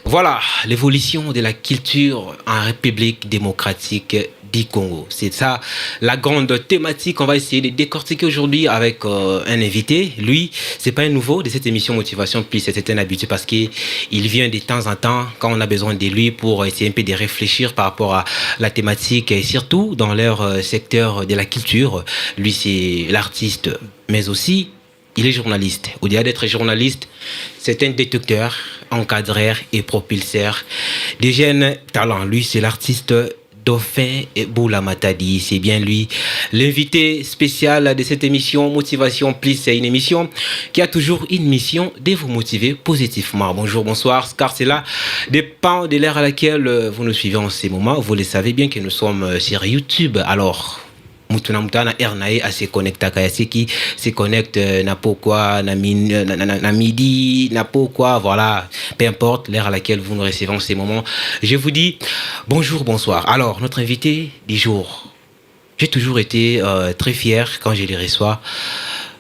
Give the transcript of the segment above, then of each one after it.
Voilà, l'évolution de la culture en République démocratique du Congo. C'est ça la grande thématique qu'on va essayer de décortiquer aujourd'hui avec un invité. Lui, c'est pas un nouveau de cette émission Motivation Plus, c'est un habitué parce qu'il vient de temps en temps quand on a besoin de lui pour essayer un peu de réfléchir par rapport à la thématique et surtout dans leur secteur de la culture. Lui, c'est l'artiste, mais aussi il est journaliste. Au-delà d'être journaliste, c'est un détecteur, encadreur et propulseur des jeunes talents. Lui, c'est l'artiste Dauphin Boula Matadi. C'est bien lui, l'invité spécial de cette émission Motivation Plus. C'est une émission qui a toujours une mission de vous motiver positivement. Bonjour, bonsoir, car cela dépend de l'ère à laquelle vous nous suivez en ces moments. Vous le savez bien que nous sommes sur YouTube. Alors, mutuna mutana ernae à se connecter à qui se connecte na pourquoi na midi na pourquoi voilà, peu importe l'heure à laquelle vous nous recevez en ces moments, je vous dis bonjour, bonsoir. Alors notre invité du jour, j'ai toujours été très fier quand je les reçois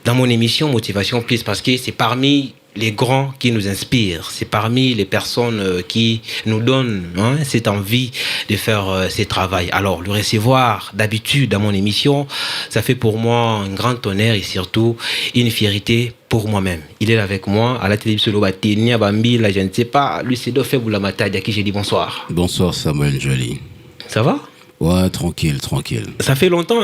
dans mon émission Motivation Plus parce que c'est parmi les grands qui nous inspirent, c'est parmi les personnes qui nous donnent cette envie de faire ce travail. Alors, le recevoir d'habitude dans mon émission, ça fait pour moi un grand honneur et surtout une fierté pour moi-même. Il est là avec moi à la télévision Lobatini, à Bambi, là je ne sais pas, lui c'est Dauphin Boula Matadi à qui j'ai dit bonsoir. Bonsoir Samuel Joly. Ça va? Ouais, tranquille, tranquille. Ça fait longtemps,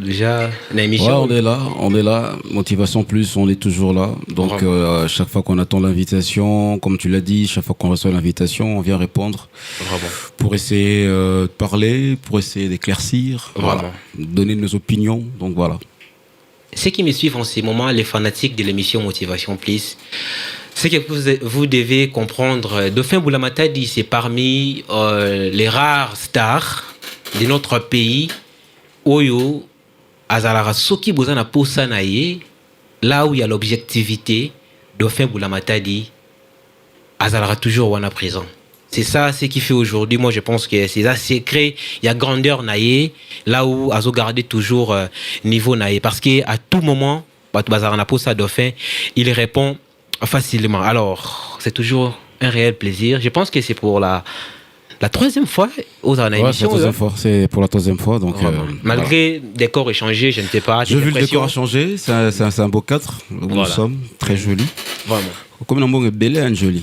déjà, l'émission. Ouais, on est là. Motivation Plus, on est toujours là. Donc, chaque fois qu'on attend l'invitation, comme tu l'as dit, chaque fois qu'on reçoit l'invitation, on vient répondre. Vraiment. Pour essayer de parler, pour essayer d'éclaircir, voilà, donner nos opinions. Donc, voilà. Ceux qui me suivent en ces moments, les fanatiques de l'émission Motivation Plus, c'est que vous devez comprendre, Dauphin Boula Matadi, c'est parmi les rares stars de notre pays, Oyo, Azalara Soki Bozana Posanaye, là où il y a l'objectivité, Dauphin Boula Matadi, Azalara toujours wana présent. C'est ça, ce qui fait aujourd'hui, moi je pense que c'est ça, secret, il y a grandeur naïe, là où Azo garder toujours niveau naïe, parce qu'à tout moment, Bazarana Posa Dauphin, il répond facilement. Alors, c'est toujours un réel plaisir. Je pense que c'est pour la troisième fois aux émissions. C'est pour la troisième fois. Donc, malgré des corps échangés, je ne sais pas. J'ai vu le décor changer, c'est un beau cadre où nous sommes, très joli. Vraiment. Comme un bon belé, un joli.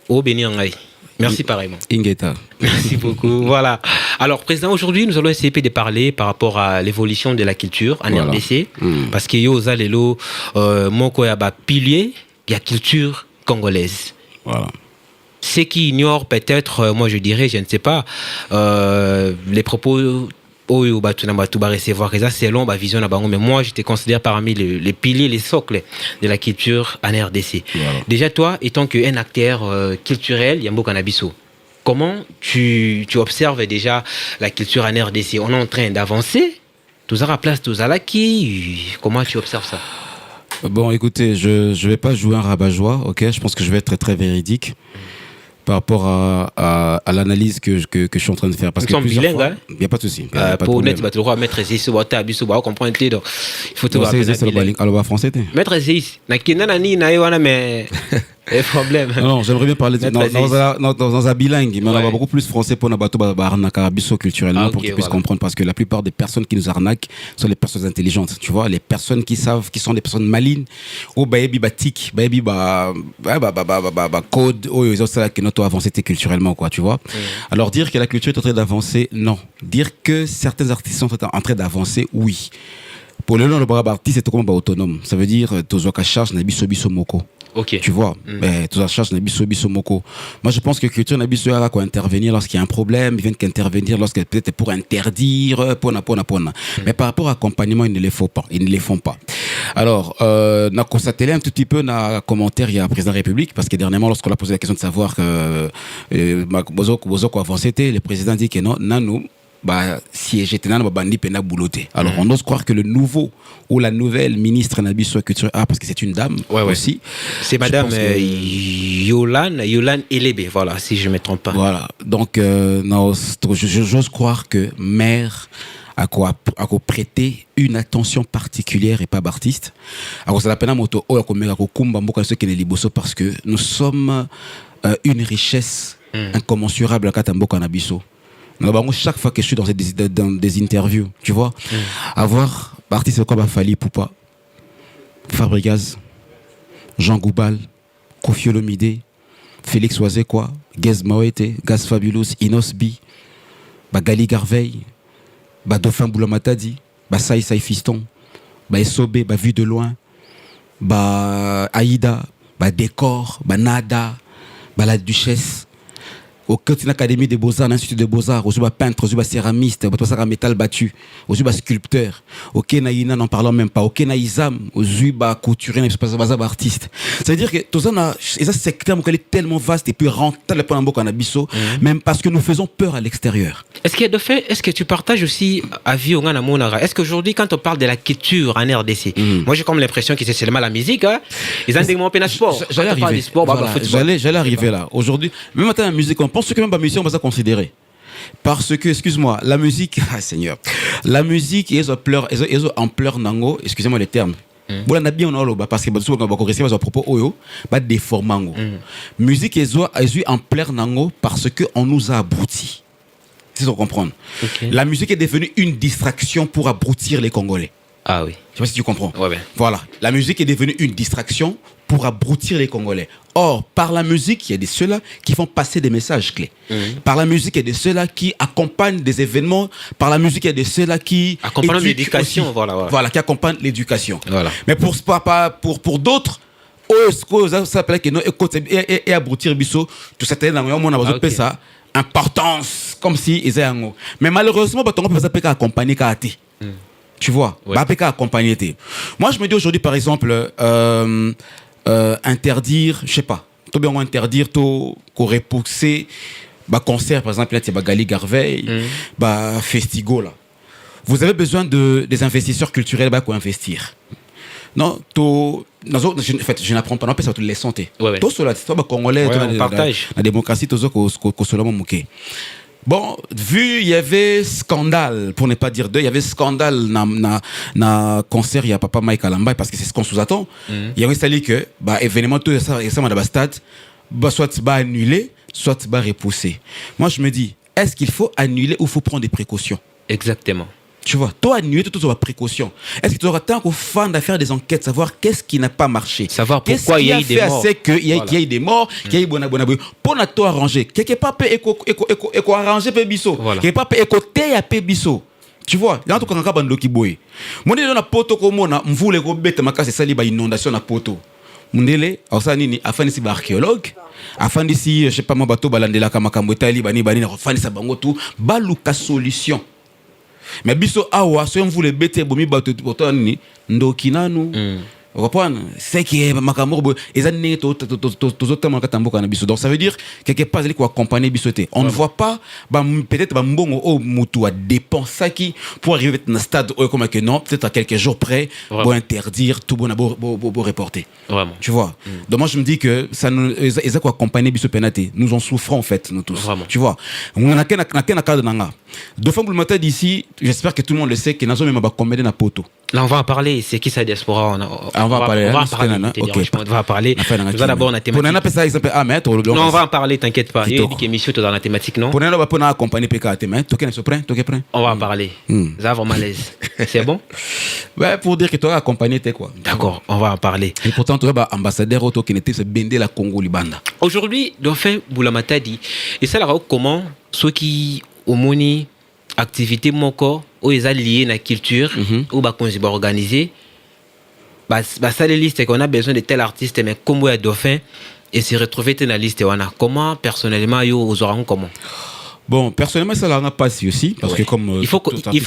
Oh, béni en aïe. Merci pareillement. Ingeta. Merci beaucoup. Voilà. Alors, Président, aujourd'hui, nous allons essayer de parler par rapport à l'évolution de la culture en RDC. Parce qu'il y a aux allélos, moko yaba pilier, il y a culture congolaise. Voilà. Ceux qui ignorent peut-être, moi je dirais, je ne sais pas, les propos Oyo Batunamba recevoir ça c'est long, vision mais moi je te considère parmi les piliers, les socles de la culture en RDC. Voilà. Déjà toi, étant qu'un acteur culturel, Yambo Kanabiso, comment tu observes déjà la culture en RDC? On est en train d'avancer, tout ça à place, tout ça là qui, comment tu observes ça? Bon, écoutez, je vais pas jouer un rabat-joie, ok? Je pense que je vais être très très véridique par rapport à l'analyse que je suis en train de faire. Parce nous sommes bilingues, hein? Il n'y a pas de souci. Pour honnête, tu vas te le mettre ici, comprendre. Il faut te voir. Alors, français, maître Zéis, mais problème. Non, j'aimerais bien parler dans un bilingue, mais on a beaucoup plus français pour nous culturellement pour qu'ils puissent comprendre, parce que la plupart des personnes qui nous arnaquent sont les personnes intelligentes, tu vois, les personnes qui savent, qui sont des personnes malines, ou baby batik, baby code, ils ont ça qui n'ont pas avancé culturellement, quoi, tu vois. Alors dire que la culture est en train d'avancer, non. Dire que certains artistes sont en train d'avancer, oui. Pour le nom de Barab artiste, c'est comment autonome. Ça veut dire Tozoka charge Nabiso Biso Moko. Ok. Tu vois, Tozoka charge Nabiso Biso Moko. Moi, je pense que culture Nabiso va intervenir lorsqu'il y a un problème, ils viennent qu'intervenir lorsqu'il peut-être pour interdire, pona. Mais par rapport à l'accompagnement, ils ne les font pas. Alors, on a constaté un tout petit peu dans le commentaire, il y a un président de la République, parce que dernièrement, lorsqu'on a posé la question de savoir que Bozoko avancé, le président dit que non, nous, si j'étais dans le bandi pena bouloté. Alors on ose croire que le nouveau ou la nouvelle ministre Nabiso Culture parce que c'est une dame aussi. C'est madame Yolande Elebe, voilà, si je ne me trompe pas. Voilà. Donc j'ose croire que maire à quoi prêter une attention particulière et pas artiste. Alors ça la peine moto o yakomeka ko kumba mboka ceux qui ne liboso parce que nous sommes une richesse incommensurable à Katamboka Nabiso. Chaque fois que je suis dans des interviews, tu vois, avoir artiste comme Fali Poupa, Fabregas, Jean Goubal, Kofi Olomide, Félix Oazekwa, Gaz Mawete, Gaz Fabulous, Inos B, Gali Garveil, Dauphin Boulamatadi, Saï Saï Fiston, Esobé, Vue de loin, Aïda, Décor, Nada, La Duchesse. Au Cotine Académie des Beaux-Arts, l'Institut des Beaux-Arts, aux peintres, aux céramistes, aux métal battu, aux sculpteurs, au Kenaïna, n'en parlant même pas, au Kenaïsam, aux couturiers, aux artistes. C'est-à-dire que tout ça, c'est un secteur qui est tellement vaste et puis rentable pour un beau Abisso, même parce que nous faisons peur à l'extérieur. Est-ce qu'il y a de fait, est-ce que tu partages aussi avis au Ghana Monara? Est-ce qu'aujourd'hui, quand on parle de la culture en RDC, moi j'ai comme l'impression que c'est seulement la musique, hein? Ils ont des mots pénal sport. J'allais arriver là. Aujourd'hui, même maintenant la musique, on pense que même la musique, on va ça considérer. Parce que, excuse-moi, la musique, Seigneur, la musique, ils ont ampleur nango, excusez-moi les termes. Bon, on a bien parce que souvent quand on recevoir à propos oyo, bah déformango. Musique, ils ont ampleur nango parce que on nous a abrutis. C'est ça qu'on comprend. Okay. La musique est devenue une distraction pour abrutir les Congolais. Ah oui. Je sais pas si tu comprends. Ouais, ben. Voilà. La musique est devenue une distraction pour abrutir les Congolais. Or, par la musique, il y a de ceux-là qui font passer des messages clés. Par la musique, il y a de ceux-là qui accompagnent des événements. Par la musique, il y a de ceux-là qui accompagnent l'éducation. Voilà, qui accompagnent l'éducation. Voilà. Mais pour d'autres, ça s'appelle que non, et abrutir biso, tout ça, on a ça. Importance, comme si ils étaient en haut. Mais malheureusement, on peut pas accompagner Kati. Tu vois, on peut pas accompagner. Moi, je me dis aujourd'hui, par exemple, interdire, je sais pas, tout bien interdire, tout repousser, concert, par exemple, là, tu as Gali Garveil, Festigo, là. Vous avez besoin des investisseurs culturels pour investir. Non, je n'apprends pas, non, ça les santé. Tout cela, c'est pas congolais, la démocratie, tout ça, bon, vu il y avait scandale, pour ne pas dire deux, il y avait scandale na concert, il y a Papa Mike Alamba, parce que c'est ce qu'on sous-attend. Il y avait sali que, événement, tout ça, et ça, dans le stade, soit annulé, soit repoussé. Moi, je me dis, est-ce qu'il faut annuler ou il faut prendre des précautions? Exactement. Tu vois, toi, annuler tout sur la précaution. Est-ce que tu auras tant qu'au fan de faire des enquêtes, savoir qu'est-ce qui n'a pas marché? Savoir pourquoi il y a eu des morts. Qu'il y a eu des morts, qu'il y a eu des pour na toi arranger. Quelque part, éco arranger pe biso. Quelque part, éco te pe biso. Tu vois, il y a un truc qui bando qui boy. Mon na poto ko mona, mvule ko bete makase sali ba inondation na poto. Mundele, alors nini afin ici archéologue, afin ici je sais pas moi bato balandela kama kamwetali bani na afin sa bango tout, baluka solution. Mais biso awa so mvule bete bomi bato ni ndokinanu. C'est qui est makamorbo et donc ça veut dire quelque part il faut accompagner bisoté. On ne voit pas peut-être mbongo au mutu a dépenser qui pour arriver à un stade comme que non, peut-être à quelques jours près pour interdire tout bon reporter. Vraiment. Tu vois. Donc moi je me dis que ça nous ils quoi accompagner biso penate. Nous en souffrons en fait nous tous. Vraiment. Tu vois. On a qu'un cadre nanga. Deux fois le matin d'ici, j'espère que tout le monde le sait que nazo même ba combien na poto. Là on va en parler, c'est qui ça diaspora on va parler. On va en parler. D'abord on a thématique. Non, on va en parler, t'inquiète pas. Il y a une émission dans la thématique, non? On va en parler. Ça va malaise. C'est bon? Ouais, pour dire que tu as accompagné t'es quoi. D'accord, on va en parler. Et pourtant tu es ambassadeur auto qui n'était se bender la Congo Libanda. Aujourd'hui, Dauphin Boulamata dit et ça là comment ceux qui au moni activité mon corps ou ils liés na culture ou qu'on s'est organisé ça les listes qu'on a besoin de tel artiste mais comment est Dauphin et se retrouver dans la liste wana comment personnellement yo aux auront comment. Bon, personnellement, ça l'a pas si aussi, parce que comme... il faut qu'on se le dise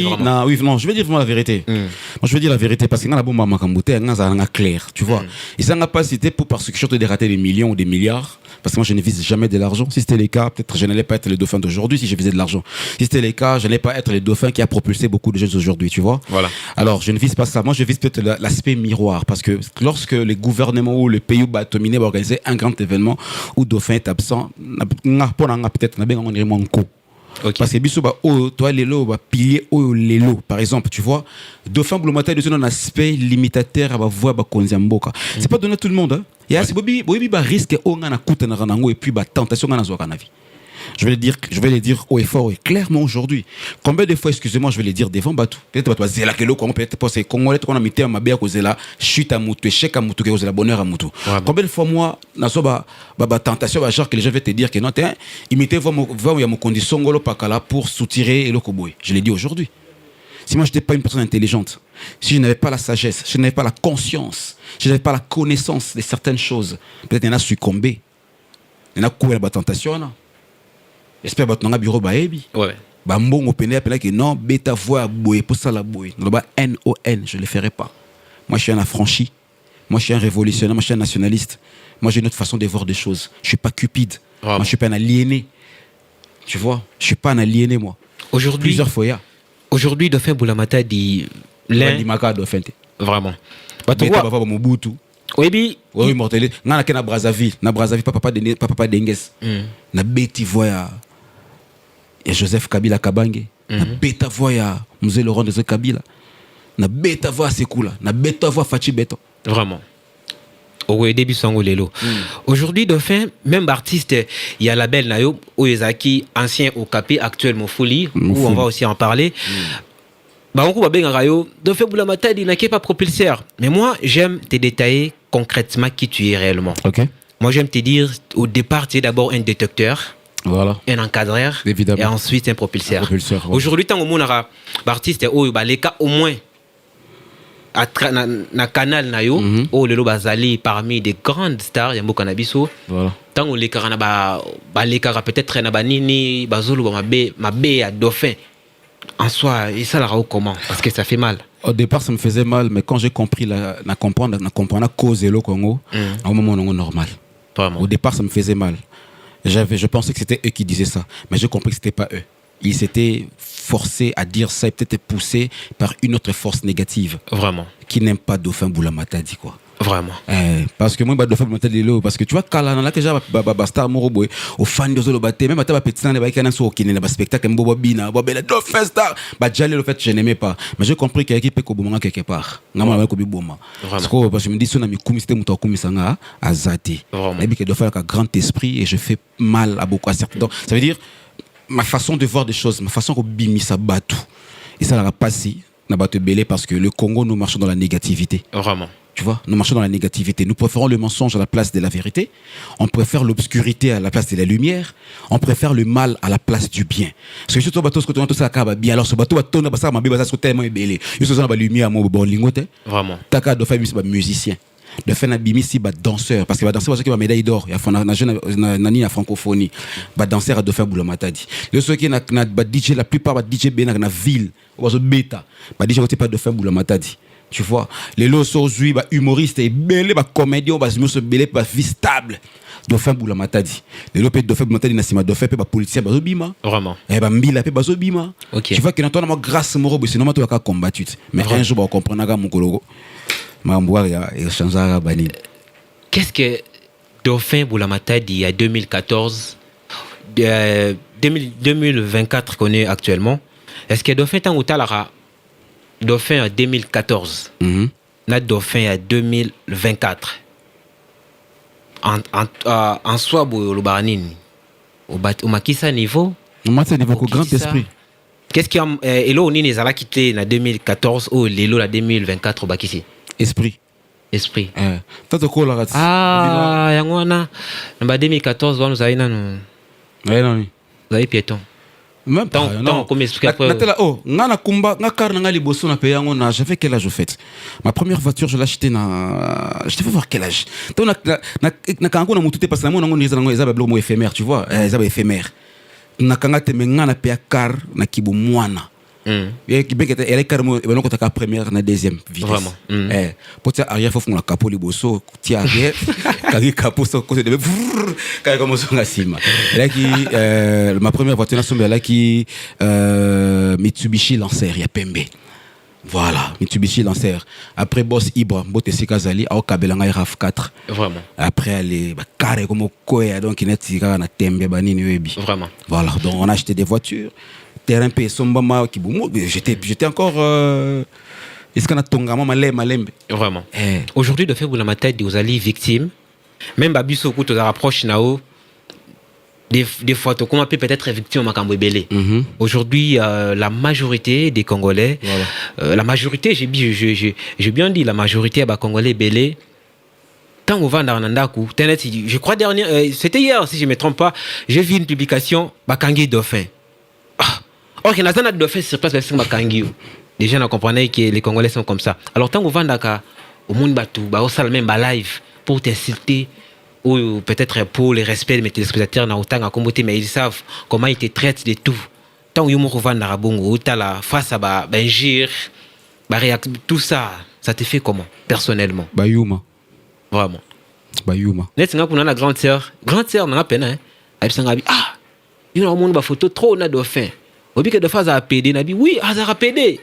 vraiment. Oui, non, je vais dire vraiment la vérité. Moi, je veux dire la vérité, parce que dans la bombe à Makambouté, ça a clair, tu vois. Et ça n'a pas cité pour parce que je suis de rater des millions ou des milliards, parce que moi, je ne vise jamais de l'argent. Si c'était le cas, peut-être je n'allais pas être le dauphin d'aujourd'hui si je visais de l'argent. Si c'était le cas, je n'allais pas être le dauphin qui a propulsé beaucoup de jeunes aujourd'hui, tu vois. Voilà. Alors, je ne vise pas ça. Moi, je vise peut-être l'aspect miroir, parce que lorsque les gouvernements ou le pays dominé va organiser un grand événement où dauphin est absent, peut-être Parce que biso ba o toi lelo ba pilier o lelo par exemple, tu vois, dauphin Boulomata de un aspect limitateur à ba voix ba konziamboka. C'est pas donné à tout le monde hein. Il y a bobi ba risque o ngana kuta na ranango et puis ba tentation ngana zo kana vie. Je vais le dire haut et fort et clairement aujourd'hui. Combien de fois, excusez-moi, je vais le dire devant Batou. Peut-être que Zela Kelo, peut-être que c'est Congolais qu'on a mis à ma béa Zela, chute à Moutou, échec à Moutou, Zela bonheur à Moutou. Combien de fois moi, nasoba tentation, genre que les gens vont te dire que non, imitez vos conditions ngolo pakala pour soutirer et le koboy. Je l'ai dit aujourd'hui. Si moi je n'étais pas une personne intelligente, si je n'avais pas la sagesse, si je n'avais pas la conscience, si je n'avais pas la connaissance de certaines choses, peut-être qu'il y en a succombé. Il y en a couru à la tentation. J'espère que tu as un bureau baébi. Ouais. Mbongo pene appelé que non, bêta voix boy pour ça la boy. Non ba NON, je le ferai pas. Moi je suis un affranchi. Moi je suis un révolutionnaire, moi je suis un nationaliste. Moi j'ai une autre façon de voir des choses. Je suis pas cupide. Moi je suis pas un aliéné. Tu vois, je suis pas un aliéné moi. Aujourd'hui plusieurs fois. Aujourd'hui Dauphin Boulamata dit l'un Dauphin. Vraiment. Bêta va Mobutu. Oui, mortel. Na Brazzaville, papa Denges. Na beti voya et Joseph Kabila Kabange. Na beta voya Mzee Laurent de Kabila. Na beta voya Sekula, na beta voya Fachi Beto. Vraiment. Au début sango lelo. Aujourd'hui Dauphin, même artiste, il y a la belle Nayo Oyezaki, ancien au Capé, actuel Mofuli, où on va aussi en parler. Dauphin Boulamata il n'a pas propulseur. Mais moi, j'aime te détailler concrètement qui tu es réellement. Okay. Moi, j'aime te dire, au départ, tu es d'abord un détecteur, voilà. Un encadreur, évidemment. Et ensuite un propulseur. Ouais. Aujourd'hui, tant que mon artiste, les cas au moins, na canal na yo, lelo bazali parmi des grandes stars, yambo kanabiso. Voilà. Tant que les cas peut-être na banini, bazolo ma bé à Dauphin. En soi, et ça la rend comment? Parce que ça fait mal. Au départ, ça me faisait mal, mais quand j'ai compris la cause et le Congo, à un moment normal. Vraiment. Au départ, ça me faisait mal. Je pensais que c'était eux qui disaient ça, mais j'ai compris que c'était pas eux. Ils s'étaient forcés à dire ça et peut-être poussés par une autre force négative. Vraiment. Qui n'aime pas Dauphin Boulamata, dit quoi. Vraiment. Parce que moi, Dauphin Boulamata, parce que tu vois, quand là, que j'ai star moroboy, au fan de Zolo Baté, même à ta petite salle, il y a un spectacle, un bobo bina, Dauphin star. Djalé, le fait, je n'aimais pas. Mais j'ai compris qu'il y a équipe au moment quelque part. Parce que je me dis, si on a mis Koumiste, Mouta Koumisanga, à Zati. Et puis que Dauphin a un grand esprit et je fais mal à beaucoup à certains. Ça veut dire, ma façon de voir des choses, ma façon de bimisa batou. Et ça l'a passé, n'a pas te belé parce que le Congo, nous marchons dans la négativité. Vraiment. Tu vois, nous marchons dans la négativité. Nous préférons le mensonge à la place de la vérité. On préfère l'obscurité à la place de la lumière. On préfère le mal à la place du bien. Parce que si tu as tout ça, bien. Alors ce bateau va tourner, ça va bien, tellement belé. Il y a la lumière, mon bon lingote. Vraiment. Taka de faire musicien. De faire un bimisi, danseur. Parce que va danser, parce qu'il y a médaille d'or. Il y a la francophonie. Va danser à Dauphin Boulamata dit. Le ceux qui na DJ, la plupart va DJ ben na ville. Va bêta. Va DJ pas Dauphin Boulamata dit. Tu vois, les lots sont humoristes et belé, comédien, se belé, vie stable. Dauphin Boulamata dit. Les lots Dauphin Boulamata dit, Nassima Dauphin, policier, bazobima. Vraiment. Et Mbila, bazobima. Ok. Tu vois que dans grâce à Moro, sinon, tu as combattu. Mais un jour, on comprendra mon cologo. Qu'est-ce que Dauphin Boulamata dit à 2014, 2024 qu'on est actuellement? Est-ce que Dauphin Tangoutalara? Dauphin en 2014, na Dauphin en 2024. En soi, le baranine, au makisa niveau. Au niveau au grand esprit. Qu'est-ce qui a elo on est allé quitter en 2014 ou l'élo la 2024 au bakisi? Esprit. Ah, yangwana. En 2014, nous avons nous. Ouais non. Vous avez piéton. Même pas, non. Comme expliquer après. J'avais quel âge au fait? Ma première voiture, je l'ai achetée je devais voir quel âge. Éphémère, tu vois, éphémère. Elle est carrément première, na deuxième vitesse. Vraiment. Pour ça, arrière, faut la capot liboso, tia arrière, carré capot sur côté de carré comme sur la cime. Là qui, ma première voiture nationale, là qui Mitsubishi Lancer, il y a Pembe. Voilà, Mitsubishi Lancer. Après Boss Ibra, Bote Sikazali, au Kabelanga RAV4. Vraiment. Après les carré comme Koya, donc il y a Tembe Banini Webi. Vraiment. Voilà, donc on a acheté des voitures. Terrain P Sombama qui j'étais encore est-ce qu'on a Tongama Malembe. Vraiment. Aujourd'hui de fait vous la tête vous allez victime. Même Babiso quand tu rapproches nao des fois, comment peut-être victime à Kambouébélé. Aujourd'hui, la majorité des Congolais, voilà. La majorité, j'ai bien dit, la majorité des Congolais Bélé, tant qu'on va dans Nandakou, je crois c'était hier, si je ne me trompe pas, j'ai vu une publication, Bakangi Dauphin. Or, il y a un Dauphin sur place, c'est Bakangi. Les gens comprenaient que les Congolais sont comme ça. Alors, tant qu'on va dans au monde Batou, au salle même, live, pour t'insulter, ou peut-être pour le respect de mes téléspectateurs dans autant à comboter, mais ils savent comment ils te traitent de tout. Tant que vous avez dans Bongo, tu as la face à Benjir, tout ça, ça te fait comment, personnellement? Bayuma. Vraiment. Bayuma. Net nga kuna na grande sœur na pena hein. Elle s'en dit ah, il y a une photo trop na dauphin. Obi que de phase à PD na bi oui, à PD.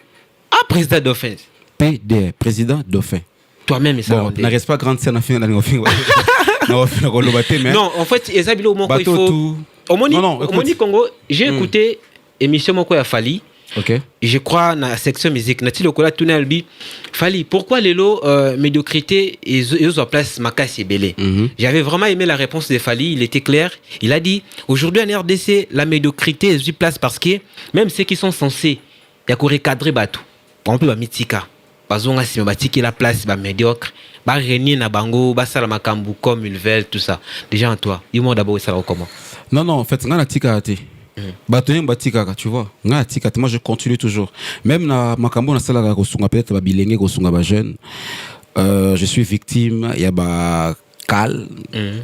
Ah président dauphin. PD, président dauphin. Toi-même ça. Bon, n'arrête pas grande sœur na fin na fin. Non, en fait, Ezabilo Moko il faut. Au Moni Congo, j'ai écouté émission Moko ya Fali. OK. Je crois dans la section musique, Nati Lokola Tunalbi Fali, pourquoi les lots médiocrité et aux place Makassi Belé. J'avais vraiment aimé la réponse de Fali, il était clair. Il a dit aujourd'hui en RDC, la médiocrité est place parce que même ceux qui sont censés y a recadrer batou. Par exemple, ba mitika. Bazonga si batiki la place ba médiocre. Ba renier na bango, ba sala makambu comme ils veulent tout ça. Déjà en toi, ils m'ont d'abord ça comment? Non, en fait, ngana tika ate. Batoyen batika, tu vois. Ngana tika, moi je continue toujours. Même na makambu na sala ko sunga peut-être ba bilenge ko sunga ba jeune. Je suis victime, il y a ba cal,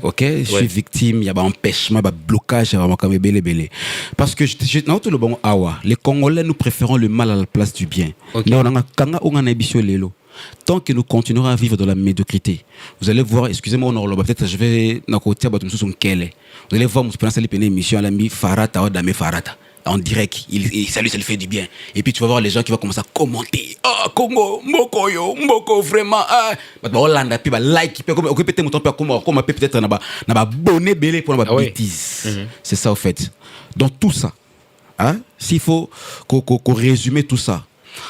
OK, je suis victime, il y a ba empêchement, ba blocage, ba makambu belé. Parce que dans tout le bon awa, les Congolais nous préférons le mal à la place du bien. Mais on a kanga on a émission lelo. Tant que nous continuerons à vivre dans la médiocrité, vous allez voir, excusez-moi, peut-être je vais vous allez voir, mon émission à l'ami Farata, Dame Farata, en direct, ça lui fait du bien. Et puis tu vas voir les gens qui vont commencer à commenter. Ah, Congo, Moko, vraiment. Ah, Hollande, puis like, peut-être n'a bonnet belé pour la bêtise. C'est ça, au fait. Donc tout ça, hein, s'il faut qu'on résume tout ça.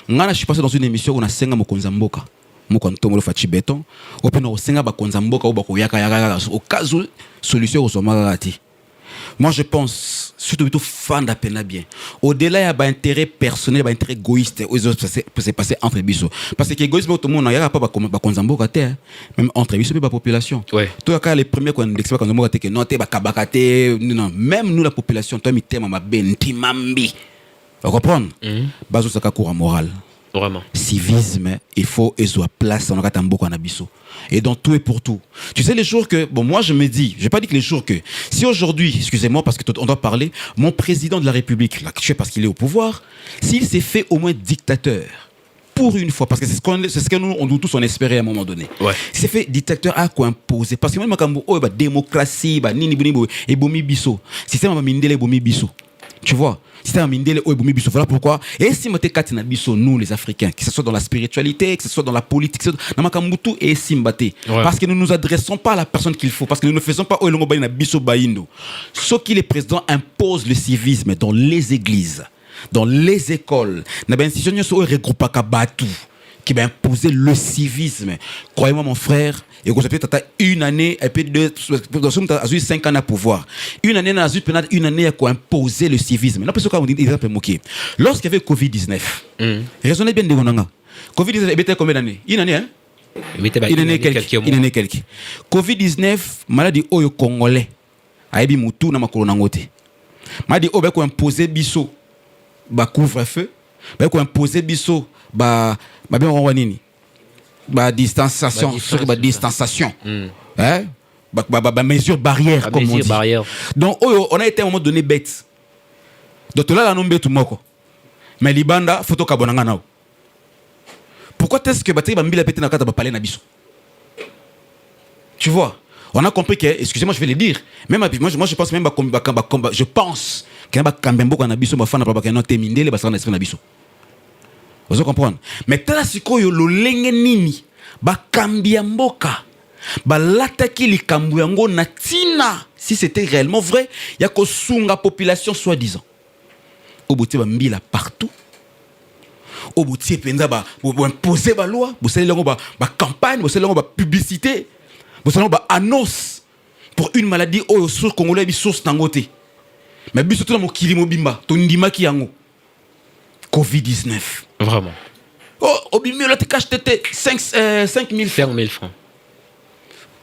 Je suis passé dans une émission où on a senga mokonza mboka mokonto molo fachi béton ou puis on senga bakonza mboka ou bako yaka au cas où solution au somarati. Moi je pense surtout fan d'appel bien au-delà il y a un intérêt personnel, un intérêt égoïste où c'est passé entre biso parce que égoïsme tout le monde il y a pas bakonza mboka terre même entre biso et la population. Toi quand les premiers qu'on explique bakonza mboka que non te bakabakate non même nous la population toi mi tema mabenti mambi. Vous comprenez? Bazo saka coura moral. Vraiment. Civisme, il faut soit place dans le katambo kanabiso. Et dans tout et pour tout. Tu sais les jours que bon moi je me dis, je vais pas dire que les jours que si aujourd'hui, excusez-moi parce que on doit parler, mon président de la République, là, je sais parce qu'il est au pouvoir, s'il s'est fait au moins dictateur pour une fois parce que c'est ce que nous tous on espérait à un moment donné. Ouais. C'est fait dictateur à quoi imposer parce que moi makambo oh ba démocratie, ba nini boni et bomi biso. Système ma mindele bomi biso. Tu vois? C'est un mindele ou eboumi biso. Voilà pourquoi. Et si moté katina biso nous les Africains, que ce soit dans la spiritualité, que ce soit dans la politique, dans makamutu et simbate, parce que nous nous adressons pas à la personne qu'il faut, parce que nous ne faisons pas oelongo baina biso baindo. Ce qui les présidents imposent le civisme dans les églises, dans les écoles, na ben institution so regroupa ka batu qui va imposer le civisme. Croyez-moi mon frère, et vous avez peut-être une année et puis deux, 5 ans à pouvoir. Une année à imposer le civisme. Lorsqu'il y avait Covid-19, raisonnez bien de mon Covid-19 était combien d'années? Une année, hein? Une année quelques. Covid-19, maladie au Congolais. Aïbi Moutou na makolo nangote. Maladie au beko imposer biso ba couvre-feu, beko imposer biso ba bien on nini. Distanciation. Hein? Mesures barrières, comme on dit. Donc, on a été à un moment donné bête. Donc, là, on a tout moko. Mais Libanda, photo kabonanga nao. Pourquoi est-ce que Batri Bambila pété na kata ba parler na biso? Tu vois? On a compris que, excusez-moi, je vais le dire. Même moi, je pense même je pense qu'il y a un kambembo na biso ba fana ba non te mindele ba sana esprit na biso. Vous comprenez? Mais tala sikoyo lolenge nini ba kambia mboka ba lataki likambu yango na tina si c'était réellement vrai ya ko sunga population soi-disant. Obotie ba mbila partout. Obotie penza ba imposer ba loi, bo sali longo ba campagne, bo sali longo ba publicité, bo sali longo ba annonce pour une maladie oyo sur congolais bi source nangote. Mais biso tout na mokili mobimba to ndimaki yango. Covid-19. Vraiment. Oh, au bimio là tu caches 5 000 francs. 5 000 francs.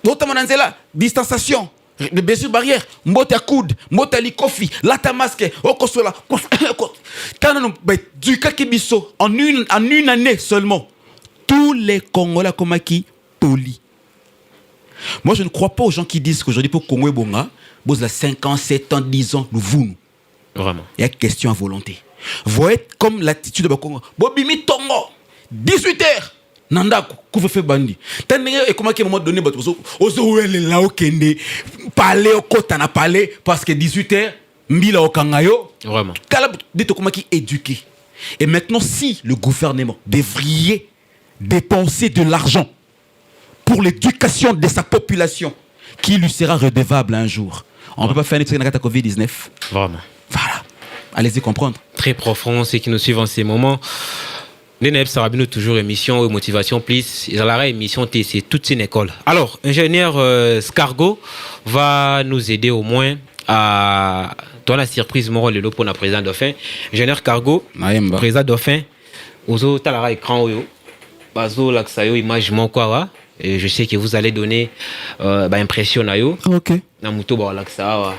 Notamment dans la distanciation, de mesures barrières, mbote à coude, mbote à likofi, lata masque, au kosola. Du kakibiso, en une année seulement, tous les Congolais comme qui poli. Moi, je ne crois pas aux gens qui disent qu'aujourd'hui, pour Congo et Bonga, vous avez 5 ans, 7 ans, 10 ans, nous voulons. Vraiment. Il y a question à volonté. Vous voyez comme l'attitude de Congo. Bobimi Tongo, 18h. Nanda couvre-feu bandi. Et comment à un moment donné, là au Kende, parler au côté na parler parce que 18h, mbila au Kangayo. Vraiment. Dites comment qui éduqué. Et maintenant, si le gouvernement devrait dépenser de l'argent pour l'éducation de sa population, qui lui sera redevable un jour, on ne peut pas faire une étude de la Covid-19. Vraiment. Voilà. Allez-y comprendre. Très profond, ceux qui nous suivent en ces moments. L'ENEP Sarabino, toujours émission et motivation, plus. Ils ont la émission, c'est toute une école. Alors, ingénieur Scargo va nous aider au moins à dans la surprise moral de pour la président Dauphin. Ingénieur Cargo, président Dauphin, ozo talara écran oyo, bazo laksayo image mon quoi. Et je sais que vous allez donner impression à yo. Ok. Na muto ba laksa.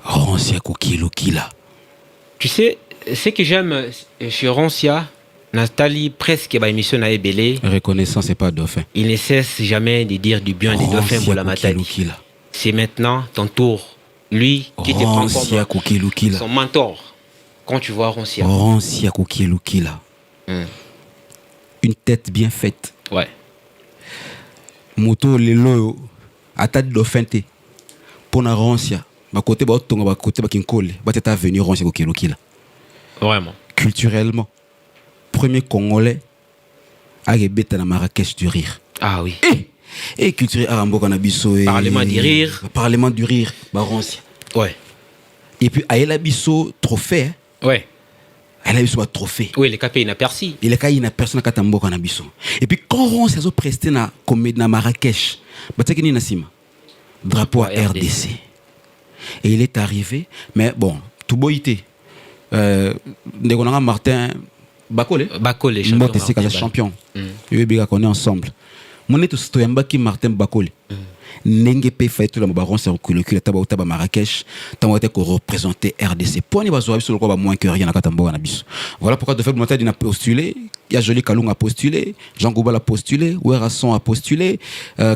Roncia kokilo kila. Tu sais, ce que j'aime chez Roncia, Nathalie presque ba émission na ebelé. Reconnaissance c'est pas Dauphin. Il ne cesse jamais de dire du bien des dauphins pour la Matali. C'est maintenant ton tour. Lui qui te prend comme son mentor. Quand tu vois Roncia. Roncia kokilo kila. Une tête bien faite. Ouais. Moto lelo attaque Dauphin te. Pour na Roncia. Ba côté ba tonga ba côté ba kinkole. Ba teta venir Roncia kokilo kila. Vraiment. Culturellement, premier Congolais a rebêté dans Marrakech du rire. Ah oui. Et culture Arambo Kanabiso. Parlement du rire. Parlement du rire, Baroncia. Ouais. Et puis, Aïla Bisso, trophée. Ouais. Aïla Bisso, trophée. Oui, les capés, il n'a personne. Il y a personne qui a Tambo Kanabiso. Et puis, quand Roncia a presté na Marrakech, Batakini Nassima, drapeau à RDC. Et il est arrivé, mais bon, tout beau été. Martin Bakole champion. On est ensemble. Mon est tout Martin Bakole. Nenge pe fait tout le baron c'est le taba Marrakech tant que représenter RDC pour ni bazo sur le quoi moins que rien à Katambo na biso. Voilà pourquoi de fait monter d'une postulé, il y a Joli Kalung a postulé, Jean Goubal a postulé, Ouerasson a postulé,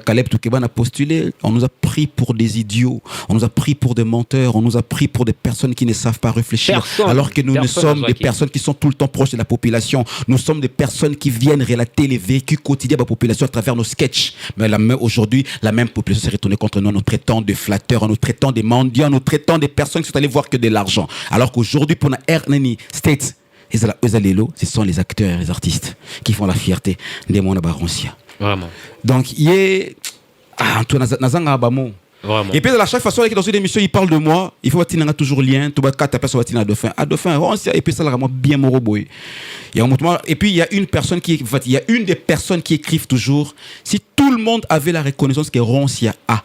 Caleb Toukeban a postulé. On nous a pris pour des idiots, on nous a pris pour des menteurs, on nous a pris pour des personnes qui ne savent pas réfléchir, alors que nous sommes des personnes qui sont tout le temps proches de la population. Nous sommes des personnes qui viennent relater les vécus quotidiens de la population à travers nos sketchs. Mais aujourd'hui, la même population s'est retournée contre nous en nous traitant de flatteurs, en nous traitant de mendiants, en nous traitant des personnes qui sont allées voir que de l'argent. Alors qu'aujourd'hui, pour la RNNI States, ce sont les acteurs et les artistes qui font la fierté des mondes à Baroncia. Vraiment. Donc, il est. Vraiment. Et puis, à chaque façon, dans une émission, il parle de moi. Il faut qu'il y ait toujours lien. Tout le monde à Dauphin. À Dauphin, et puis ça, là, bien moroboy. Et puis, il y a une personne qui. Il y a une des personnes qui écrivent toujours. Si tout le monde avait la reconnaissance que Roncia a,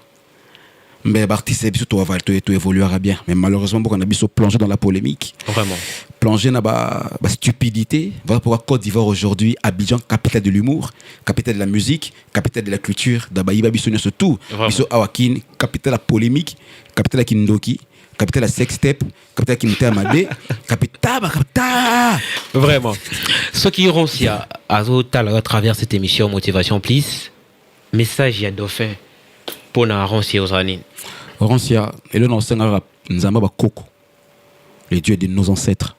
mais l'artiste tout évoluera bien. Mais malheureusement, on a bien plongé dans la polémique. Vraiment. Plongé dans la stupidité. Voilà pourquoi Côte d'Ivoire aujourd'hui, Abidjan, capitale de l'humour, capitale de la musique, capitale de la culture, d'Abaïba Bissonio surtout. Bisso Awakin, capitale de la polémique, capitale de Kindoki, capitale de la sextape, capitale de Kinité Amadé, capitale. Vraiment. Ceux qui iront aussi à travers cette émission Motivation Plus, message à Dauphin pour na Roncia Ozani. Roncia, et le nom Sengara Nzamba Bakoko, le Dieu de nos ancêtres.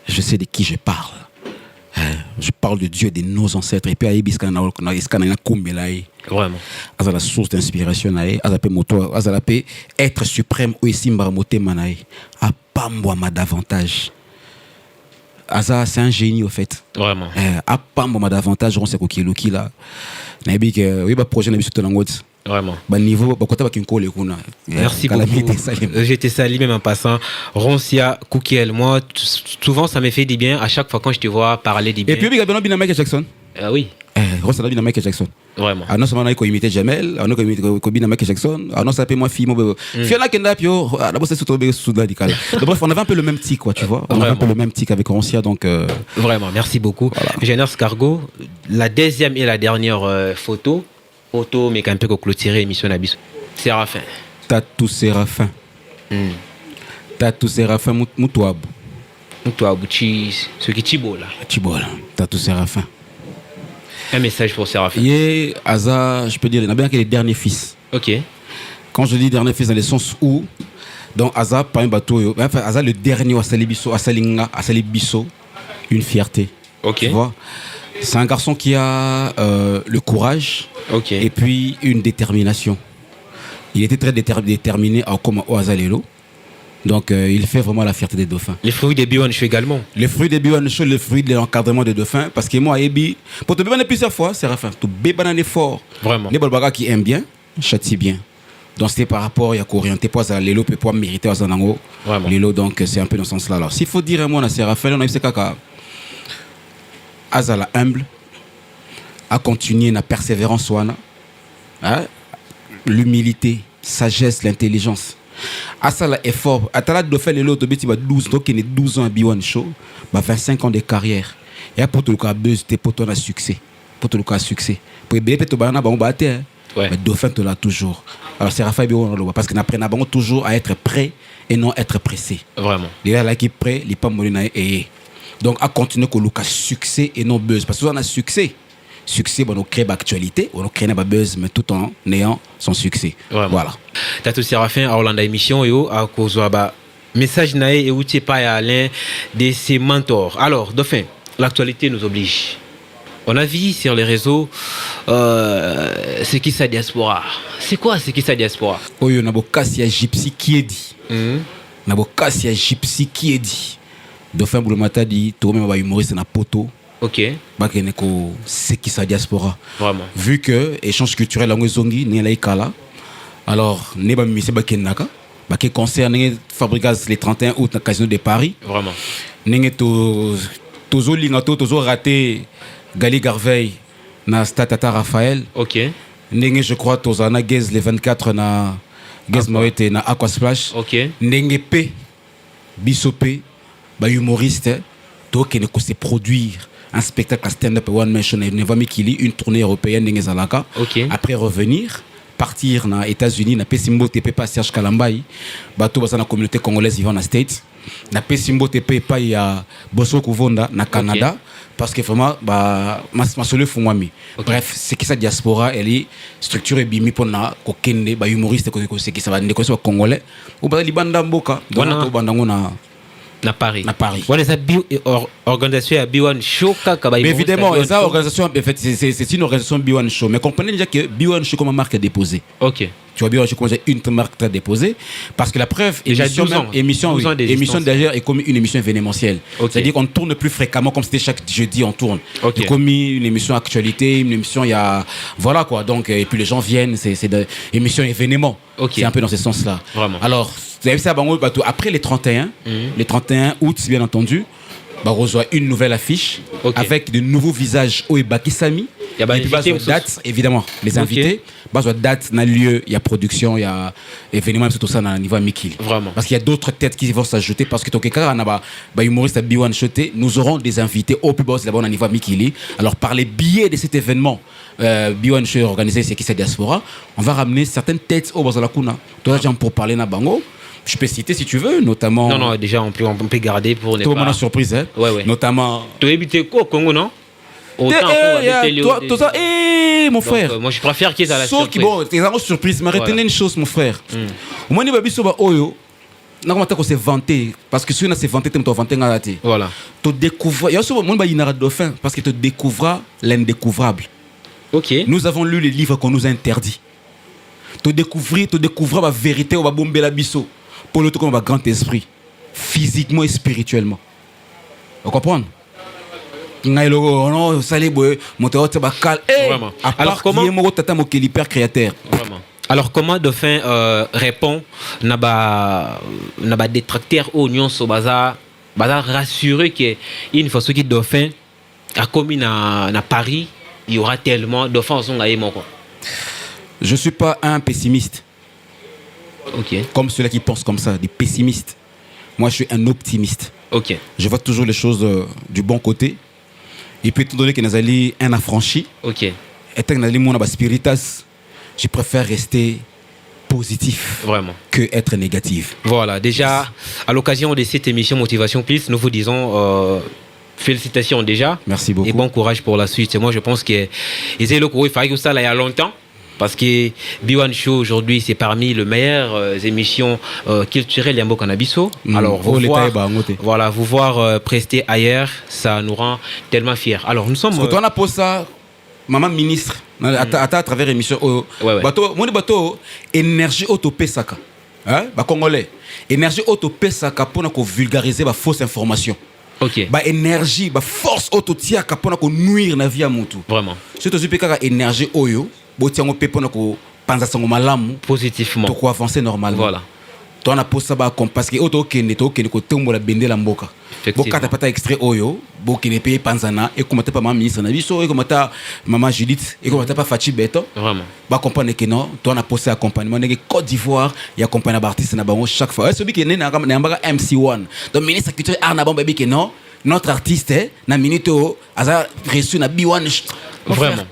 Je sais de qui je parle. Je parle de Dieu de nos ancêtres. Et puis, vraiment. À la source d'inspiration, à être suprême, aussi maramoté manaï. À Pamboama davantage. Aza, c'est un génie au fait. Vraiment. À pas moi davantage, on sait quoi qui là. Nabi que oui, projet nabi surtout l'angoisse. Vraiment. Niveau, côté ba kinkole kuna. Merci beaucoup. J'étais sali même en passant. Roncia Koukiel, moi, souvent ça me fait du bien à chaque fois quand je te vois parler du bien. Et puis, il y a bien Michael Jackson. Oui. Roncia bien Michael Jackson. Vraiment. Ah non, seulement il imité Jamel, ah non, il imité Michael Jackson, ah non, ça s'appelle moi fille, moi. Fiona Kenda, Pio, d'abord c'est surtout Soudan Dikala. Bref, on avait un peu le même tic, quoi, tu vois. On avait un peu le même tic avec Roncia, donc. Vraiment, merci beaucoup. Voilà. Génère Scargo, la deuxième et la dernière photo, mais quand même clôturer l'émission Nabiso. Séraphin. Tatou Séraphin. Tatou Séraphin, Moutouab. Moutouab, ce qui Tibo là. Tibo là, Tatou Séraphin. Un message pour Séraphin. Et Aza, je peux dire, il n'a bien que les derniers fils. Ok. Quand je dis dernier fils, dans le sens où, donc Aza, par un bateau, enfin, Aza, le dernier, Asali Bisso, une fierté. Ok. Tu vois, c'est un garçon qui a le courage et puis une détermination. Il était très déterminé comme Aza Lelo. Donc, il fait vraiment la fierté des dauphins. Les fruits des Biwan Show également. Les fruits des Biwan Show, les fruits de l'encadrement des dauphins. Parce que moi, Ebi, pour te bébaner plusieurs fois, c'est Raphaël. Tu bébanes fort. Vraiment. Les Bolbaga qui aiment bien, châtient bien. Donc, c'était par rapport à orienter pour ça, l'élo peut pas mériter à Zanango. Vraiment. L'élo, donc, c'est un peu dans ce sens-là. Alors, s'il faut dire un mot à Séraphin, on a eu ce caca. Azala humble, à continuer la persévérance, hein? L'humilité, sagesse, l'intelligence. Asala effort. Atala de faire les lots, tu vas 12, donc il y a 12 ans à Biwan Show, 25 ans de carrière. Et pour tout le cas, buzz, t'es pour ton succès. Pour tout le cas, succès. Pour bien peut-être banana, on va battre. Mais dauphin, tu l'as toujours. Alors c'est Raphaël Biwan, parce qu'on apprend toujours à être prêt et non être pressé. Vraiment. Il est là qui est prêt, il n'est pas mourir et donc à continuer que le cas succès et non buzz. Parce que on a succès. Succès, on crée l'actualité, on crée un buzz, mais tout en ayant son succès. Vraiment. Voilà. Tatou Séraphin à Hollande émission et à cause de message naé et où tu pas à l'un de ses mentors. Alors, Dauphin, l'actualité nous oblige. On a vu sur les réseaux ce qui sa diaspora. C'est quoi ce qui sa diaspora? Oh, il y a un gypsy qui est dit. Il y a un gypsy qui est dit. Dauphin Bouloumata dit, tout le monde va humoriste dans la poteau. Ok. C'est qui sa diaspora. Vraiment. Vu que échange culturel en Zongi, n'est là kala. Alors, n'est pas monsieur Bakenaka. Baké concerne Fabrikas les 31 août dans le casino de Paris. Vraiment. N'est tozo lingato tozo raté Gali Garveil na Statata Raphaël. Ok. N'est je crois tozo na Gez les 24 na Gez Mawete na Aqua Splash. Ok. N'est P Bissopé ba humoriste donc il ne se produire un spectacle à stand-up one man show une tournée européenne après revenir partir aux États-Unis na pesimbo TP pas Serge Kalambai bato basa na communauté congolaise vivant na States na pesimbo TP pas ya Bosso Kuvonda na Canada parce que vraiment masole fungwami bref c'est que sa diaspora elle est structurée bimi pona kokende ba humoriste ko c'est qui ça va ndeko so congolais ou ba libanda mboka donc bandango na Paris. Voilà, cette organisation à Biwan Show. Mais évidemment, cette organisation, c'est une organisation Biwan Show. Mais comprenez déjà que Biwan Show comme marque est déposée. Ok. Tu vois, Biwan Show comme une marque très déposée. Parce que la preuve, émission derrière est comme une émission événementielle. Okay. C'est-à-dire qu'on tourne plus fréquemment, comme c'était chaque jeudi, on tourne. Okay. C'est comme une émission actualité, une émission, il y a. Voilà quoi. Donc, et puis les gens viennent, c'est une émission événement. Okay. C'est un peu dans ce sens-là. Vraiment. Alors, vous avez ça, après les 31, les 31 août, bien entendu, on reçoit une nouvelle affiche avec de nouveaux visages au Bakisami. Il y a des dates, évidemment, les invités. Il y a date, il y a lieu, il y a production, il y a événement, c'est tout ça au niveau Mikili. Vraiment. Parce qu'il y a d'autres têtes qui vont s'ajouter. Parce que quand on a humoriste à Biwan Shoté, nous aurons des invités au plus bas là-bas au niveau Mikili. Alors, par les billets de cet événement, Biwan Shoté organisé, c'est qui c'est Diaspora, on va ramener certaines têtes au Bazalakuna. Toi, pour parler na Bango. Je peux citer si tu veux, notamment. Non, déjà on peut garder pour les. Tout le monde a surprise, hein. Ouais. Notamment. Tu habites quoi au Congo, non? Toi, mon frère. Moi, je préfère qu'ils aient la surprise. Bon, t'es en surprise, mais retenez une chose, mon frère. Au moins, il va bien Oyo. Non, on s'est vanté. Parce que si on s'est vanté, tu vas vanter. Voilà. Tu découvres. Il y a aussi un dauphin parce que tu découvres l'indécouvrable. Ok. Nous avons lu les livres qu'on nous a interdits. Tu découvrir la vérité, on va bomber la bisso. Pour l'autre, on va grand esprit. Physiquement et spirituellement. Vous comprenez? Non, salé boy, monter au bacal. Vraiment. Alors comment hyper créateur. Vraiment. Alors comment Dauphin répond naba détracteur au Union so bazar rassurer que une fois que Dauphin a commis na Paris, il y aura tellement Dauphin sont gagnés mon quoi. Je suis pas un pessimiste. OK. Comme ceux-là qui pensent comme ça, des pessimistes. Moi, je suis un optimiste. OK. Je vois toujours les choses du bon côté. Et puis, étant donné que nous avons un affranchi, OK. étant que nous avons un spiritas, je préfère rester positif. Vraiment. Que être négatif. Voilà. Déjà, à l'occasion de cette émission Motivation Plus, nous vous disons félicitations déjà. Merci beaucoup. Et bon courage pour la suite. Et moi, je pense que il fallait que ça là il y a longtemps. Parce que B1 Show aujourd'hui, c'est parmi les meilleures émissions culturelles Yambo Cannabiso. Alors, vous voir prester ailleurs, ça nous rend tellement fiers. Alors, nous sommes. Quand on a posé ça, maman ministre, à travers l'émission, mon bateau, énergie auto-pesaka. Hein? Congolais. Énergie auto-pesaka pour vulgariser la fausse information. OK. Énergie, force auto-tiaka pour nuire la vie à Moutou. Vraiment. C'est aussi énergie oyo. Positivement. Pour avancer normalement. Voilà. On a posé ça parce que auto kende la bende la mboka. Bokata pata extrait oyo, bokene paye panzana et comment pas maman ministre na biso et comment maman Judith et comment pas Fachi Beto. Vraiment. Ba comprendre que non, on a posé accompagnement de Côte d'Ivoire, il y a accompagné artiste na bango chaque fois. Celui qui est né na MC1. Donc ministre culture art na bon baby que non, notre artiste na minute a reçu na B1. Vraiment.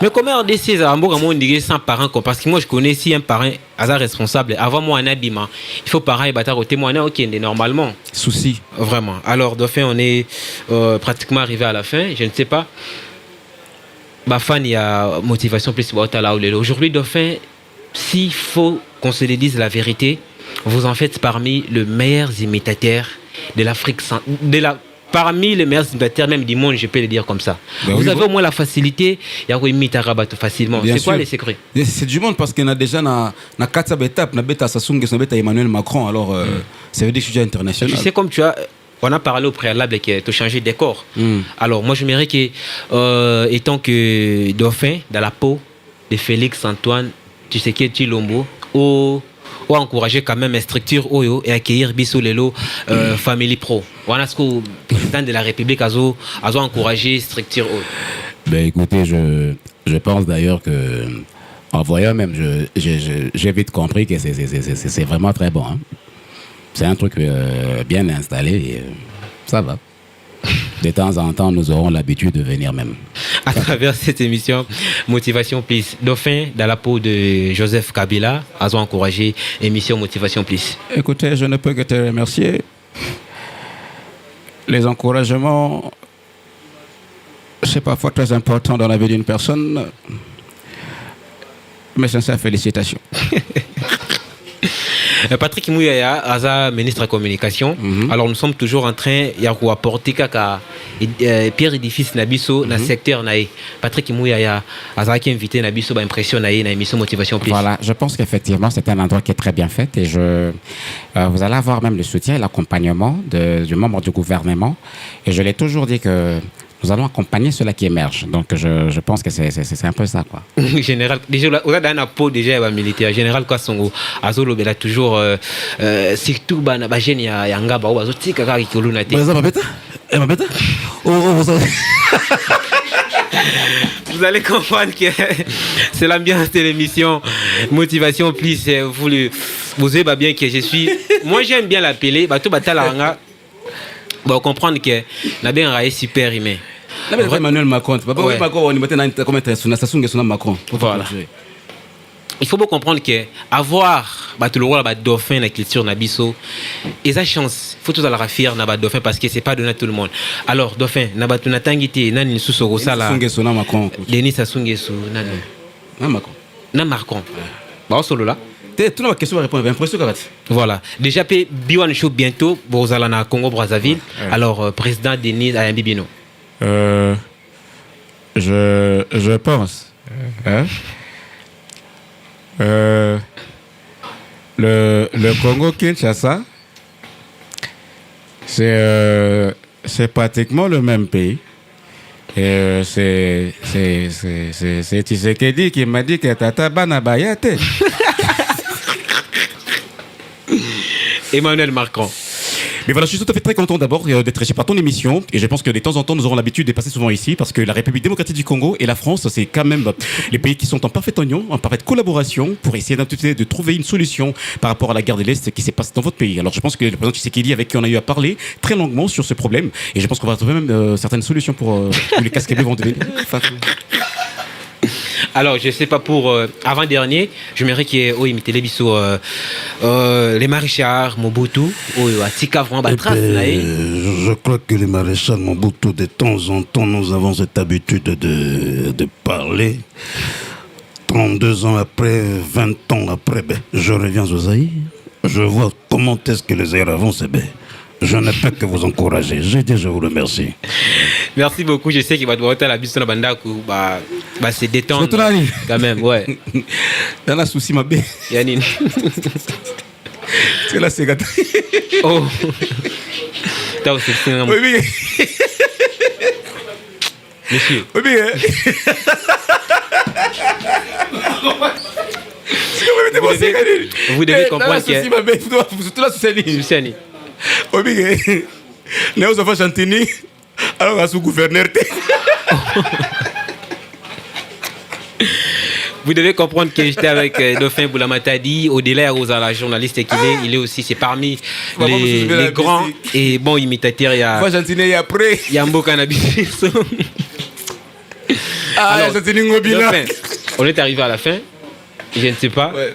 Mais comment on décide à Hambourg, on dirait sans parents, parce que moi je connais si un parent est responsable, avant moi un abîme, il faut parents et bâtard au témoin, ok, normalement. Souci. Vraiment. Alors, Dauphin, on est pratiquement arrivé à la fin, je ne sais pas. Fan, il y a motivation plus aujourd'hui, Dauphin, s'il faut qu'on se le dise la vérité, vous en faites parmi les meilleurs imitateurs de l'Afrique, parmi les meilleurs imitateurs même du monde, je peux le dire comme ça. Ben vous avez au moins la facilité, il y a imiter Rabat facilement. C'est quoi les secrets? C'est du monde parce qu'il y a déjà na 4 étapes, na beta Sassou Nguesso, na beta Emmanuel Macron. Alors ça veut dire que je suis international. Tu sais comme tu as on a parlé au préalable que tu as changé de décor. Alors moi je m'aimerais que étant que Dauphin dans la peau de Félix Antoine Tshisekedi Tshilombo ou encourager quand même une structure Oyo et accueillir Bisso Lelo Family Pro. Voilà ce que le président de la République a encouragé structure Oyo. Ben écoutez, je pense d'ailleurs que en voyant même, j'ai vite compris que c'est vraiment très bon. Hein. C'est un truc bien installé et ça va. De temps en temps, nous aurons l'habitude de venir même. À travers cette émission, Motivation Plus, Dauphin, dans la peau de Joseph Kabila, a encouragé l'émission Motivation Plus. Écoutez, je ne peux que te remercier. Les encouragements, c'est parfois très important dans la vie d'une personne. Mes sincères félicitations. Patrick Mouyaya, ministre de la Communication. Alors nous sommes toujours en train de apporter pierre édifice Nabiso dans le secteur. Patrick Mouyaya a invité Nabiso à impression dans l'émission Motivation Plus. Voilà, je pense qu'effectivement c'est un endroit qui est très bien fait et vous allez avoir même le soutien et l'accompagnement du membre du gouvernement. Et je l'ai toujours dit que nous allons accompagner ceux-là qui émergent. Donc, je pense que c'est un peu ça, quoi. Général, déjà, on a dans la peau déjà militaire. Général Kwassongo, Azolo, il a toujours, surtout, il y a un gars, il y a un gars, vous allez comprendre que c'est l'ambiance de l'émission Motivation Plus. Vous savez bien que je suis. Moi, j'aime bien l'appeler. Vous comprendre que Nabé est super humain. Emmanuel Macron. Voilà. Il faut comprendre que avoir le rôle de Dauphin dans la culture Nabiso, et sa chance, il faut tout à la fier na Dauphin parce que c'est pas donné à tout le monde. Alors Dauphin, Nabatu Natangité, Nani Sousoro Sala, Denis Sassou Nguesso, Nani Macron. Na Macron. Bah solo là. Tu n'as question à répondre. Voilà. Déjà, B1 Show bientôt, vous allez à Congo Brazzaville. Alors, président Denis Ayambibino. Je pense. Le Congo Kinshasa, C'est pratiquement le même pays. C'est Tshisekedi qui m'a dit que Tata Bana Bayate. Emmanuel Macron. Mais voilà, je suis tout à fait très content d'abord d'être chez par ton émission. Et je pense que de temps en temps, nous aurons l'habitude de passer souvent ici parce que la République démocratique du Congo et la France, c'est quand même les pays qui sont en parfaite union, en parfaite collaboration pour essayer de trouver une solution par rapport à la guerre de l'Est qui s'est passée dans votre pays. Alors je pense que le président Tshisekedi, avec qui on a eu à parler très longuement sur ce problème, et je pense qu'on va trouver même certaines solutions pour que les casques bleus vont devenir. Alors, je ne sais pas pour avant-dernier, je m'aimerais qu'il y ait les maréchals Mobutu, Atika vraiment je crois que les maréchals Mobutu, de temps en temps, nous avons cette habitude de parler. 32 ans après, 20 ans après, je reviens au Zaïre. Je vois comment est-ce que les Zaïre avancent. Je ne peux que vous encourager. Je vous remercie. Merci beaucoup. Je sais qu'il va devoir être à la bise de la banda. C'est détendre. Quand même, ouais. Dans la souci, ma belle. Yanine. C'est là, c'est gâté. Oh. T'as aussi un oui, oui. Monsieur. Oui, oui. Vous devez comprendre que... Alors, à sous-gouverneur. Vous devez comprendre que j'étais avec Dauphin Boulamatadi, au-delà la journaliste qu'il est, il est aussi, c'est parmi les grands et bons imitateurs. Il y a Mboka Nabiso. On est arrivé à la fin. Je ne sais pas. Ouais.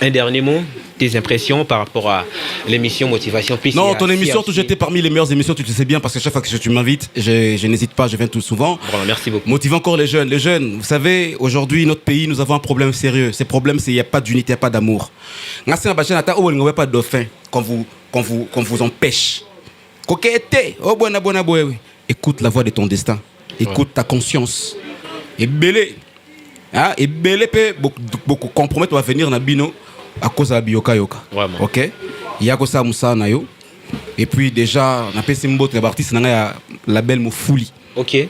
Un dernier mot, tes impressions par rapport à l'émission Motivation Plus. Non, ton émission, toujours été parmi les meilleures émissions, tu le sais bien, parce que chaque fois que tu m'invites, je n'hésite pas, je viens tout souvent. Bon, merci beaucoup. Motive encore les jeunes. Les jeunes, vous savez, aujourd'hui, notre pays, nous avons un problème sérieux. Ce problème, c'est qu'il n'y a pas d'unité, il n'y a pas d'amour. Pas de dauphin qu'on vous empêche. Écoute la voix de ton destin. Écoute ta conscience. Et belé. Et belé peut beaucoup compromettre à venir dans Bino à cause de la bioka yoka. Vraiment. Ok. Il y a que ça Moussa Nayo. Et puis déjà, on a fait un artiste dans la label Mofouli. Ok.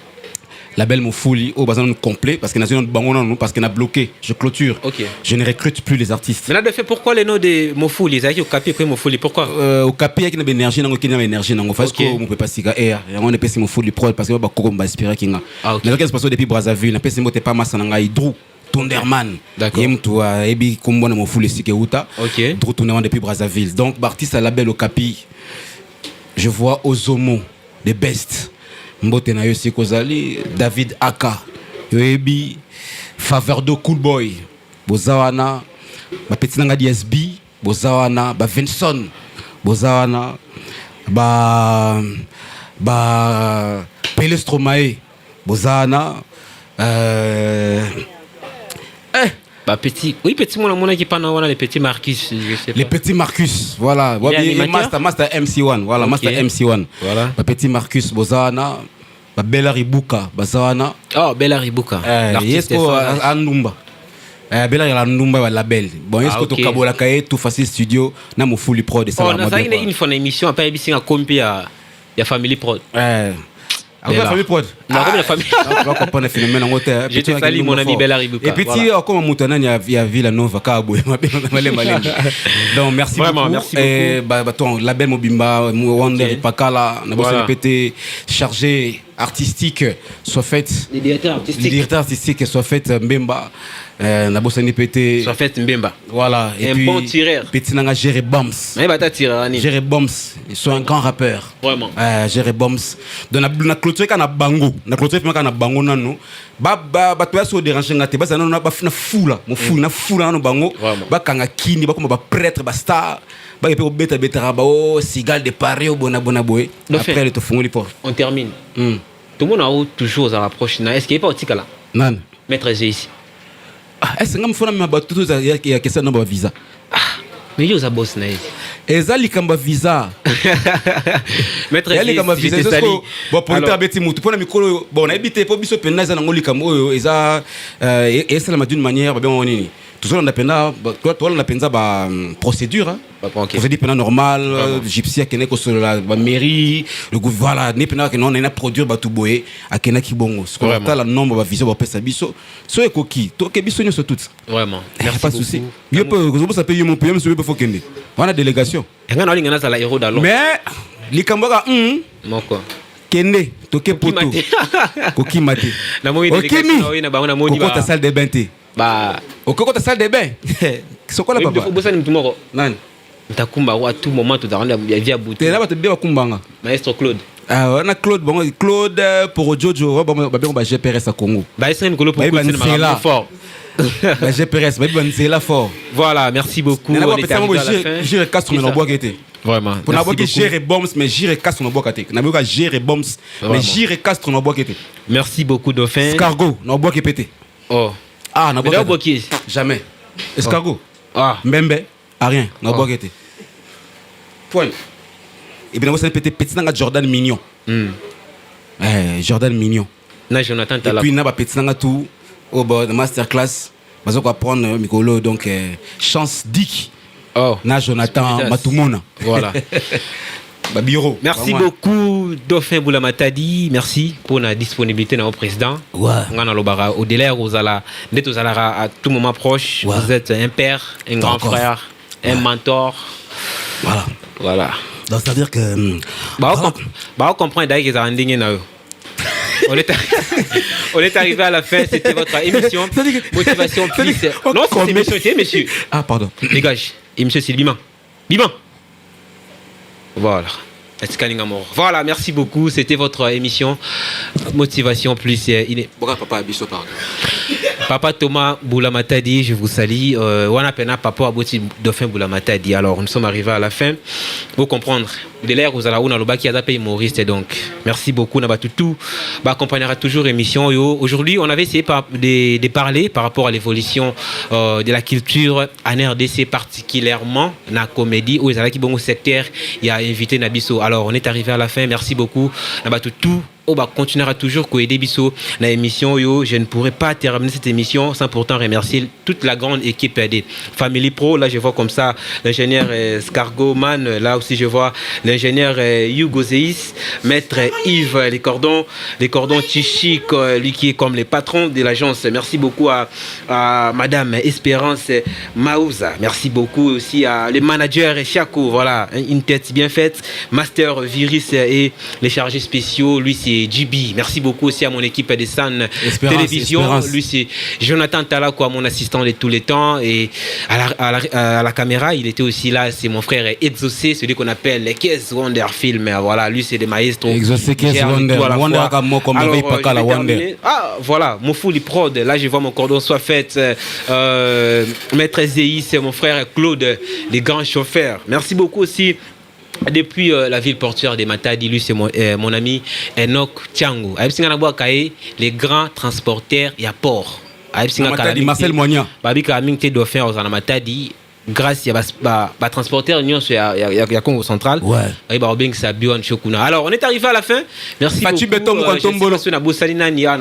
Label Mofouli au bazar nous complet parce qu'on a un bangon parce qu'on a bloqué. Je clôture. Ok. Je ne recrute plus les artistes. Mais là, de fait, pourquoi les noms de Mofouli? Ils ont au Capi et Mofouli. Pourquoi? Au Capi, il y a une énergie, il y a une énergie. Parce qu'on ne peut pas s'y gagner. On ne peut pas s'y Mofouli pro parce que on va inspirer qui n'a. Ok. Mais ce qui se passe depuis Brazzaville, on peut s'y monter pas masse en Hydro. Tonderman. D'accord. Ebi Kumbona Mofouli Sikeuta. Ok. Drou Tonderman depuis Brazzaville. Donc, artiste à label au Capi, je vois Ozomo, the best. Mbote na yo Sikozali, David Aka, Yoebi, Faverdo Cool Boy, Bozawana, ba petit nanga DSB, Bozawana, ba Vinson, Bozawana, ba Pele Stromae, Bozawana, Bah petit, oui petit mon qui parle les petits Marcus, je sais pas. Les petits Marcus, voilà. Master MC1, voilà, okay. Master MC1. Voilà. Bah petit Marcus Bozana, bah Bella Ribuka, Bazana. Oh Bella Ribuka. L'artiste Andumba. Bella il a Andumba label. Bon, est-ce que tu kabola kaye tout facile studio na mo fully prod et ça va. On a fait une fois une émission après ici en compi à Family Prod. La famille prod. Non, comme la famille. On va comprendre le phénomène en hauteur. Je te salue mon ami Bella Ribuka. Et petit, comme Moutana, il y a Villanova, Kabou. Donc, merci vraiment, beaucoup. Merci beaucoup. Et ton label Mobimba, Wonder, Pakala, on a répété, chargé artistique soit faite. Les directeurs artistiques soit faite Mbemba. Na bossa pété soit fait Mbemba. Voilà. Et un puis, bon tireur. Petit nanga Jerry Bombs. Mais bah ta tireur Ani. Jerry Bombs, ils sont un grand rappeur. Vraiment. Jerry Bombs. Donc na clôture kana bango. Na clôture kana bango nanu. Ba toi so déranger ngate ba sana na ba na fula, mo fula na fula no bango. Ba kanga kini ba comme ba prêtre ba star. Ba yepe beta ba o Sigal de Paris au bona boy. Après le to fungoli pour. On termine. Tout le monde a toujours à rapprocher. Est-ce qu'il n'y a pas au Tikala? Non. Maître G ici. Est-ce que nous avons fait question de visa? Mais il y a un boss. Ezali kamba visa. Maître G ici. Bon, pour le faire, pour le micro, bon, on a habité pour biso penna za ngoli kamo eza et ça la d'une manière bien on est. toujours on a penza procédure hein. Ok. Vous dit pendant normal gypsy a kene ko sur la mairie le gouvernement voilà ne pendant que non on a produire ba tuboye a kena ki bongo ce qu'on a la nombre ba vision ba pesa biso so ekoki to ke biso nyo so tout vraiment merci pas de souci yo peut vous ça payer mon PM so peut faut kende on a délégation nga na linga na sala héros d'alors mais likamboka moko kende toke poto koki mate na mo délégation na ba na mo ni ba ta salle de bain te ba okoko ta salle de bain sokola papa il faut bosser mtu moko nani mtakumba à tout moment tu t'arrends via boutique là tu bien kumbanga maestro Claude on a Claude bon Claude pour Jojo ba GPRS à Congo ba essayer Nicolas pour c'est fort ba GPRS ba c'est là fort voilà merci beaucoup on est arrivé à la fin j'ai Castro na bois été vraiment pour na bois que gérer bombs mais gérer Castro na bois été na bois gérer bombs mais gérer Castro na bois été merci beaucoup Dauphin Escargot na bois pété oh ah na bois qui jamais Escargot ah Mbembe a rien na bois été point et bien vous avez pété petit nanga Jordan Mignon Jordan Mignon na Jonathan Tala et puis na ba petit nanga tout au masterclass bazo ko apprendre mikolo donc chance Dick na Jonathan Matumona voilà Babiro merci beaucoup Dauphin Boula Matadi merci pour la disponibilité dans au président ngana lobara au délai Rosala d'être aux alara à tout moment proche vous êtes un père un grand frère un mentor voilà donc c'est à dire que on comprend d'ailleurs qu'ils ont ending na on est arrivé à la fin, c'était votre émission Motivation Plus. Non, c'était monsieur. Ah, pardon. Dégage. Et monsieur, c'est Biman. Voilà. Voilà, merci beaucoup. C'était votre émission Motivation Plus. Papa Bisso, pardon. Papa Thomas Boulamatadi, je vous salue. Wanapena Papa Aboti Dauphin Boulamatadi. Alors, nous sommes arrivés à la fin. Vous comprendre. De l'air aux alaouna le baki a humoriste donc merci beaucoup Nabatoutou accompagnera toujours émission aujourd'hui on avait essayé de parler par rapport à l'évolution de la culture en RDC particulièrement la comédie où ils allaient qui bon au secteur il y a invité Nabiso alors on est arrivé à la fin merci beaucoup Nabatoutou on continuera toujours à aider Bisso la émission je ne pourrais pas terminer cette émission sans pourtant remercier toute la grande équipe des Family Pro là je vois comme ça l'ingénieur Scargo Man là aussi je vois l'ingénieur Hugo Zeis, maître Yves les cordons Chichik, lui qui est comme les patrons de l'agence. Merci beaucoup à Madame Espérance Maouza. Merci beaucoup aussi à les managers Chaco. Voilà, une tête bien faite. Master Virus et les chargés spéciaux. Lui c'est JB. Merci beaucoup aussi à mon équipe de San Télévision. Lui c'est Jonathan Talako, mon assistant de tous les temps. Et à la caméra, il était aussi là. C'est mon frère Exaucé, celui qu'on appelle les Kes Wonder Film, voilà, lui c'est des maîtres. Exaucé Kes Wonder, Wonder comme la Wonder. Ah voilà, mon Fouli Prod, là je vois mon cordon soit fait. Maître Zéi, c'est mon frère Claude, les grands chauffeurs. Merci beaucoup aussi. Depuis la ville portuaire de Matadi, lui c'est mon ami Enoch Tiango. Les grands transporteurs et à port. Marcel Moignan. Babi Kaming Dauphin aux Matadi. Grâce à transporteur il y a Congo central alors on est arrivé à la fin merci beaucoup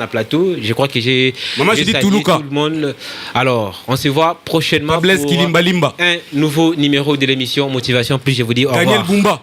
plateau je crois que j'ai tout le monde alors on se voit prochainement pour un nouveau numéro de l'émission Motivation Plus je vous dis au revoir.